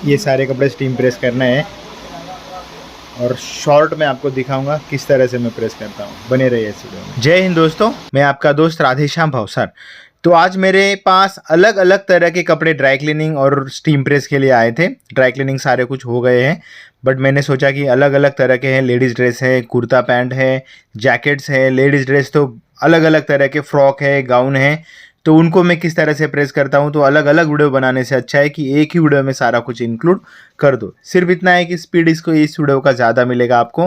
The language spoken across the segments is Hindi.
ये सारे कपड़े स्टीम प्रेस करने हैं और शॉर्ट में आपको दिखाऊंगा किस तरह से मैं प्रेस करता हूँ। बने रहिए इस वीडियो में। जय हिंद दोस्तों, मैं आपका दोस्त राधेश्याम भावसर। तो आज मेरे पास अलग अलग तरह के कपड़े ड्राई क्लीनिंग और स्टीम प्रेस के लिए आए थे। ड्राई क्लीनिंग सारे कुछ हो गए हैं, बट मैंने सोचा कि अलग अलग तरह के हैं। लेडीज़ ड्रेस है, कुर्ता पैंट है, जैकेट्स है। लेडीज़ ड्रेस तो अलग अलग तरह के, फ्रॉक है, गाउन है, तो उनको मैं किस तरह से प्रेस करता हूँ। तो अलग अलग वीडियो बनाने से अच्छा है कि एक ही वीडियो में सारा कुछ इंक्लूड कर दो। सिर्फ इतना है कि स्पीड इसको इस वीडियो का ज़्यादा मिलेगा आपको,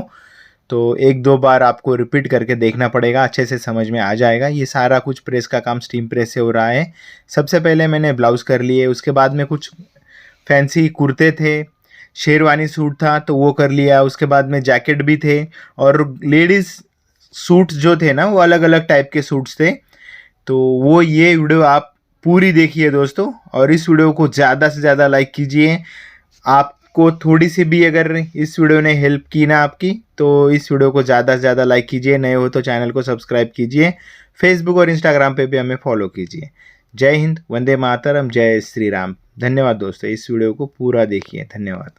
तो एक दो बार आपको रिपीट करके देखना पड़ेगा, अच्छे से समझ में आ जाएगा। ये सारा कुछ प्रेस का काम स्टीम प्रेस से हो रहा है। सबसे पहले मैंने ब्लाउज़ कर लिए, उसके बाद में कुछ फैंसी कुर्ते थे, शेरवानी सूट था तो वो कर लिया, उसके बाद में जैकेट भी थे, और लेडीज़ सूट्स जो थे ना वो अलग अलग टाइप के सूट्स थे। तो वो ये वीडियो आप पूरी देखिए दोस्तों, और इस वीडियो को ज़्यादा से ज़्यादा लाइक कीजिए। आपको थोड़ी सी भी अगर इस वीडियो ने हेल्प की ना आपकी, तो इस वीडियो को ज़्यादा से ज़्यादा लाइक कीजिए। नए हो तो चैनल को सब्सक्राइब कीजिए। फेसबुक और इंस्टाग्राम पे भी हमें फॉलो कीजिए। जय हिंद, वंदे मातरम, जय श्री राम। धन्यवाद दोस्तों, इस वीडियो को पूरा देखिए। धन्यवाद।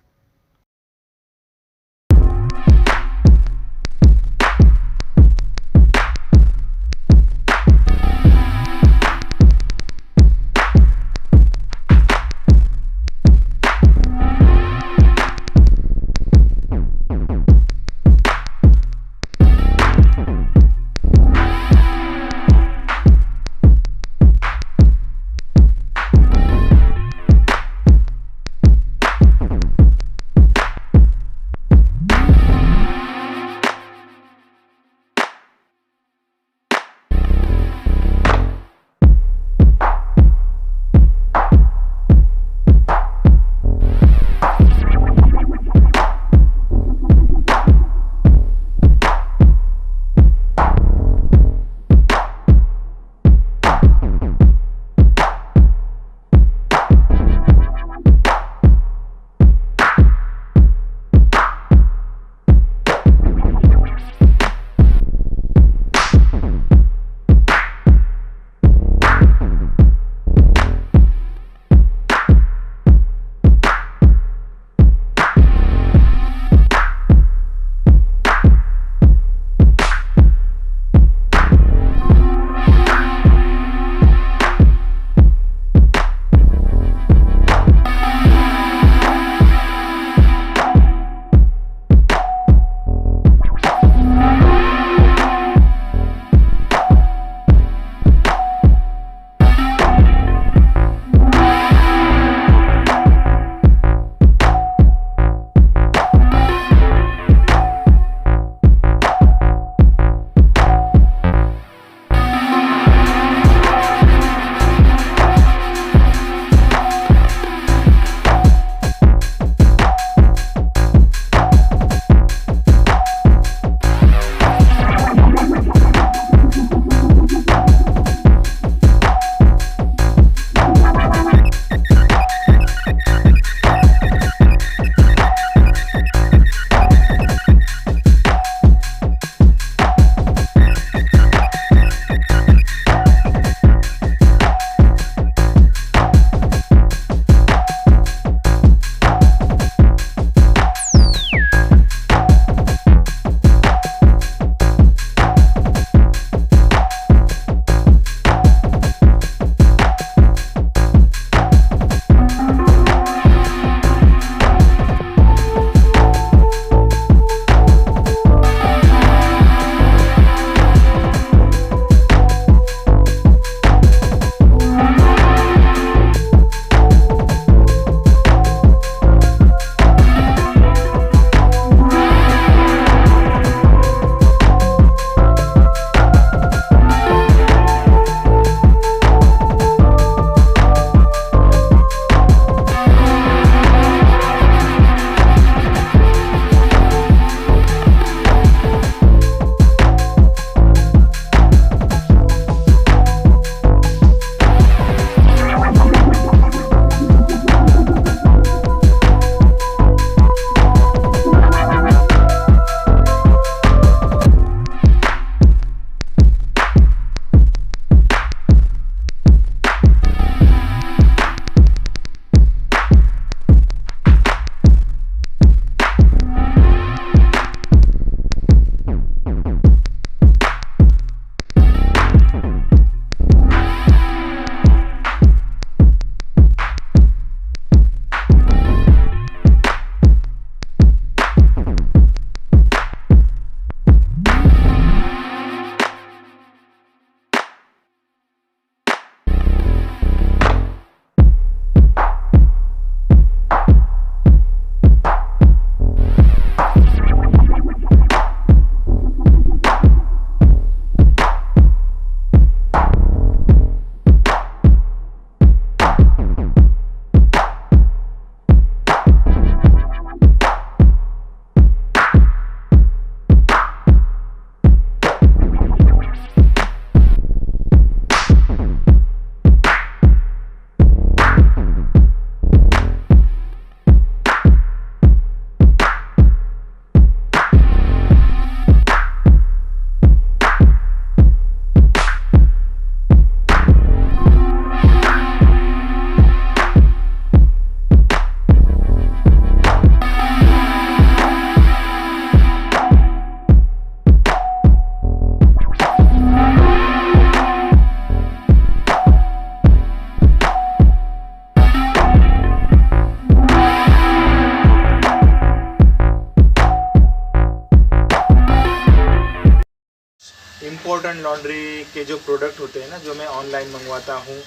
इम्पोर्टेंट लॉन्ड्री के जो प्रोडक्ट होते हैं ना, जो मैं ऑनलाइन मंगवाता हूँ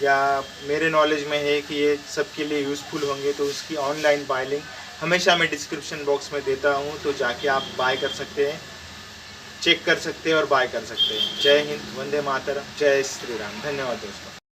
या मेरे नॉलेज में है कि ये सबके लिए यूज़फुल होंगे, तो उसकी ऑनलाइन बाय लिंक हमेशा मैं डिस्क्रिप्शन बॉक्स में देता हूँ, तो जाके आप बाय कर सकते हैं, चेक कर सकते हैं और बाय कर सकते हैं। जय हिंद, वंदे मातरम, जय श्री राम। धन्यवाद दोस्तों।